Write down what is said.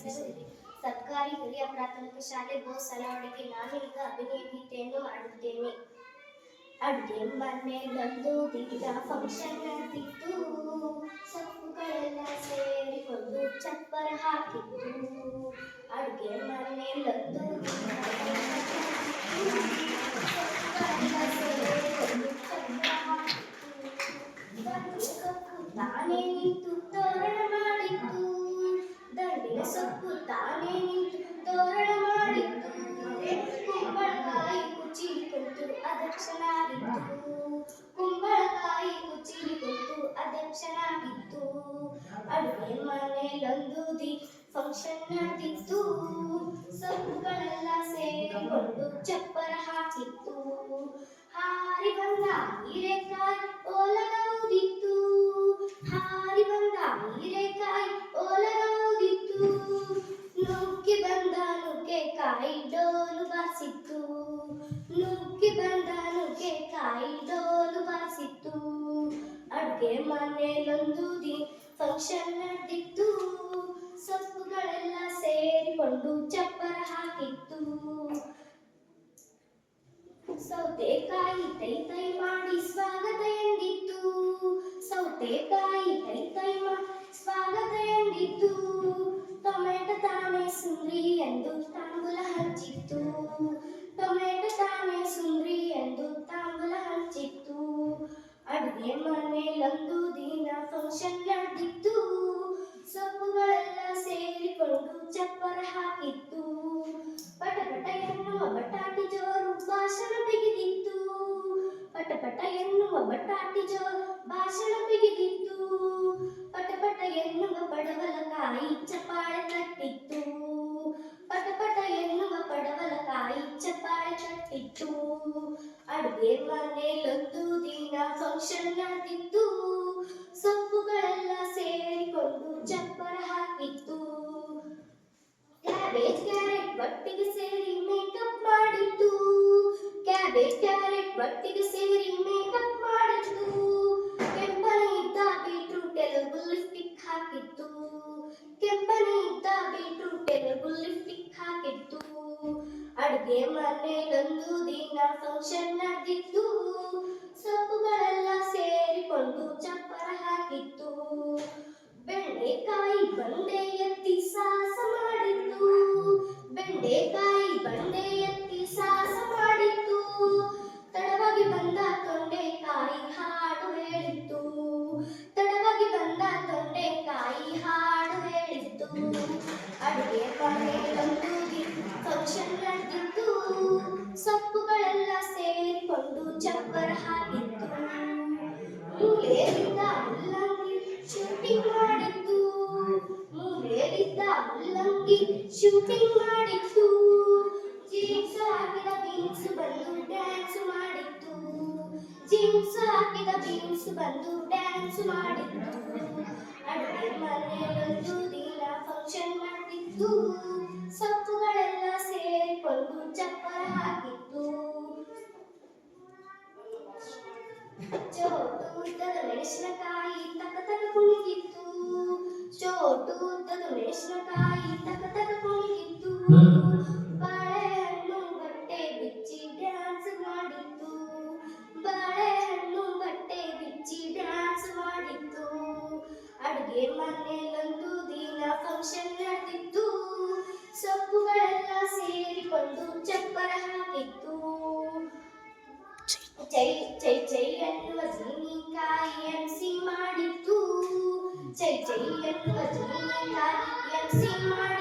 ಹೆಸರು ಸರ್ಕಾರಿ ಹಿರಿಯ ಪ್ರಾಥಮಿಕ ಶಾಲೆ ಗೋಸಲವಾಡಿಗೆ. ನಾನು ಈಗ ಅಭಿನಯ ಗೀತೆಯನ್ನು ಮಾಡುತ್ತೇನೆ. ಅಡುಗೆ ಮನೆಯಲ್ಲೊಂದು ದಿನ ಫಂಕ್ಷನ್ ನಡೆದಿತ್ತು. ಸೊಪ್ಪುಗಳೆಲ್ಲ ಸೇರಿಕೊಂಡು ಚಪ್ಪರ ಹಾಕಿತ್ತು. ಅಡುಗೆ ಮನೆಯಲ್ಲೊಂದು ದಿನ ಸೊಪ್ಪುಗಳೆಲ್ಲ ಸೇರಿಕೊಂಡು ಚಪ್ಪರ ಹಾಕಿತ್ತು. ಸೊಪ್ಪು ತಾನೇ ನಿಂತು ತೋರಣ ಮಾಡಿತ್ತು. ದಂಡಿನ ಸೊಪ್ಪು ತಾನೇ ನಿಂತು ತೋರಣ ಮಾಡಿತ್ತು. ಕುಂಬಳಕಾಯಿ ಕುಚಿಲಿ ಕುಂತು ಅದಕ್ಷನಾಗಿತ್ತು. ಕುಂಬಳಕಾಯಿ ಕುಚಿಲಿ ಕುಂತು ಅದಕ್ಷನಾಗಿತ್ತು. ಅಡುಗೆ ಮನೆಯಲ್ಲೊಂದು ಫಂಕ್ಷನ್ ನಡೆದಿತ್ತು. ಸೊಪ್ಪುಗಳೆಲ್ಲ ಸೇರಿಕೊಂಡು ಚಪ್ಪರ ಹಾಕಿತ್ತು. ಹಾರಿ ಬಂದ ಹೀರೆಕಾಯಿ ಓಲಗೌದಿತ್ತು. ಹಾರಿ ಬಂದ ಹೀರೆಕಾಯಿ ಓಲಗೌದಿತ್ತು. ನುಗ್ಗಿ ಬಂದ ನುಗ್ಗೆಕಾಯಿ ಡೋಲು ಬಾರಿಸಿತ್ತು. ನುಗ್ಗಿ ಬಂದ ನುಗ್ಗೆಕಾಯಿ ಡೋಲು ಬಾರಿಸಿತ್ತು. ಅಡುಗೆ ಮನೆಯಲ್ಲೊಂದು ಫಂಕ್ಷನ್ ನಡೆದಿತ್ತು. ಸೊಪ್ಪುಗಳೆಲ್ಲ ಸೇರಿಕೊಂಡು ಚಪ್ಪರ ಹಾಕಿತ್ತು. ಸೌತೆಕಾಯಿ ತೈ ತೈ ಮಾಡಿ ಸ್ವಾಗತ ಎಂದಿತ್ತು. ಸೌತೆಕಾಯಿ ತೈ ತೈ ಮಾಡಿ ಸ್ವಾಗತ ಎಂದಿತ್ತು. ಟೊಮೆಟೊ ತಾನೇ ಸುಂದ್ರಿ ಎಂದು ತಾಂಬೂಲ ಹಂಚಿತ್ತು. ಟೊಮೆಟೊ ತಾನೇ ಸುಂದ್ರಿ ಎಂದು ತಾಂಬೂಲ ಹಂಚಿತ್ತು. ಅಡುಗೆ ಮನೆಯಲ್ಲೊಂದು ದಿನ ಫಂಕ್ಷನ್ ನಡೆದಿತ್ತು. ಸೊಪ್ಪುಗಳೆಲ್ಲ ಸೇರಿಕೊಂಡು ಚಪ್ಪರ ಹಾಕಿತ್ತು. ಪಟಪಟ ಎನ್ನುವ ಬಟಾಟಿ ಜೋರು ಭಾಷಣ ಬಿಗಿದಿತ್ತು. ಪಟಪಟ ಎನ್ನುವ ಬಟಾಟಿ ಜೋರು ಭಾಷಣ ಬಿಗಿದಿತ್ತು. ಪಟಪಟ ಎನ್ನುವ ಪಡವಲಕಾಯಿ ಚಪ್ಪಾಳೆ ತಟ್ಟಿತ್ತು. ಪಟಪಟ ಎನ್ನುವ ಪಡವಲಕಾಯಿ ಚಪ್ಪಾಳೆ ತಟ್ಟಿತ್ತು. ಅಡುಗೆ ಮನೆಯಲ್ಲೊಂದು ದಿನ ಫಂಕ್ಷನ್ ನಡೆದಿತ್ತು. ಸೊಪ್ಪುಗಳೆಲ್ಲ ಸೇರಿಕೊಂಡು ಚಪ್ಪರ ಹಾಕಿತ್ತು. ಕ್ಯಾಬೇಜ್ ಕ್ಯಾರೆಟ್ ಒಟ್ಟಿಗೆ ಸೇರಿ ಮೇಕಪ್ ಮಾಡಿತ್ತು. ಕ್ಯಾಬೇಜ್ ಕ್ಯಾರೆಟ್ ಒಟ್ಟಿಗೆ ಸೇರಿ ಮೇಕಪ್ ಮಾಡಿತ್ತು. ಕೆಂಪನೆ ಇದ್ದ ಬೀಟ್ರೂಟ್ ಎಲೆಗೂ ಲಿಪ್ಸ್ಟಿಕ್ ಹಾಕಿತ್ತು. ಕೆಂಪನೆ ಇದ್ದ ಬೀಟ್ರೂಟ್ ಎಲೆಗೂ ಲಿಪ್ಸ್ಟಿಕ್ ಹಾಕಿತ್ತು. ಅಡುಗೆ ಮನೆಯಲ್ಲೊಂದು ದಿನ ಫಂಕ್ಷನ್ ನಡೆದಿತ್ತು. ಸೊಪ್ಪುಗಳೆಲ್ಲ ಸೇರಿಕೊಂಡು ಚಪ್ಪರ ಹಾಕಿತ್ತು. ಬೆಂಡೆಕಾಯಿ ಬಂಡೆ ಎತ್ತಿ ಸಾಹಸ ಮಾಡಿತ್ತು. ಬೆಂಡೆಕಾಯಿ ಬಂಡೆ ಎತ್ತಿ ಸಾಹಸ ಮಾಡಿತ್ತು. ತಡವಾಗಿ ಬಂದ ತೊಂಡೆಕಾಯಿ ಹಾಡು ಹೇಳಿತ್ತು. ತಡವಾಗಿ ಬಂದ ತೊಂಡೆಕಾಯಿ ಹಾಡು ಹೇಳಿತ್ತು. ಅಡುಗೆ ಮನೆಯಲ್ಲೊಂದು ಫಂಕ್ಷನ್ ನಡೆದಿತ್ತು. ಸೊಪ್ಪುಗಳೆಲ್ಲ ಸೇರಿಕೊಂಡು ಚಪ್ಪರ ಹಾಕಿತ್ತು. ಮೂಲೆಯಲ್ಲಿದ್ದ ಮುಲ್ಲಂಗಿ ಶೂಟಿಂಗ್ ಮಾಡಿತ್ತು. ಮೂಲೆಯಲ್ಲಿದ್ದ ಮುಲ್ಲಂಗಿ ಶೂಟಿಂಗ್ ಮಾಡಿತ್ತು. ಜೀನ್ಸ್ ಹಾಕಿದ ಬೀನ್ಸ್ ಬಂದು ಡ್ಯಾನ್ಸ್ ಮಾಡಿತ್ತು. ಜೀನ್ಸ್ ಹಾಕಿದ ಬೀನ್ಸ್ ಬಂದು ಡ್ಯಾನ್ಸ್ ಮಾಡಿತ್ತು. ಅಡುಗೆ ಮನೆಯಲ್ಲೊಂದು ದಿನ ಫಂಕ್ಷನ್ ನಡೆದಿತ್ತು. ಸೊಪ್ಪುಗಳೆಲ್ಲ ಸೇರಿಕೊಂಡು ಚಪ್ಪರ ಹಾಕಿತ್ತು. ಚೋಟು ಉದ್ದದ ಮೆಣಸಿನಕಾಯಿ ತಕ ತಕ ಕುಣಿದಿತ್ತು. ಚೋಟು ಉದ್ದದ ಮೆಣಸಿನಕಾಯಿ ತಕ ತಕ ಕುಣಿದಿತ್ತು. ಬಾಳೆಹಣ್ಣು ಬಟ್ಟೆ ಬಿಚ್ಚಿ ಡ್ಯಾನ್ಸ್ ಮಾಡಿತ್ತು. ಬಾಳೆಹಣ್ಣು ಬಟ್ಟೆ ಬಿಚ್ಚಿ ಡ್ಯಾನ್ಸ್ ಮಾಡಿತ್ತು. ಅಡುಗೆ ಮನೆಯಲ್ಲೊಂದು ದಿನ ಫಂಕ್ಷನ್ ನಡೆದಿತ್ತು. ಸೊಪ್ಪುಗಳೆಲ್ಲ ಸೇರಿಕೊಂಡು ಚಪ್ಪರ ಹಾಕಿತ್ತು. ಚೈ ಚೈ ಚೈ ಎನ್ನುವ ಜೀನಿಕಾಯಿ MC ಮಾಡಿತ್ತು. ಚೈ ಚೈ ಎನ್ನುವ ಜೀನಿಕಾಯಿ MC ಮಾಡಿತ್ತು.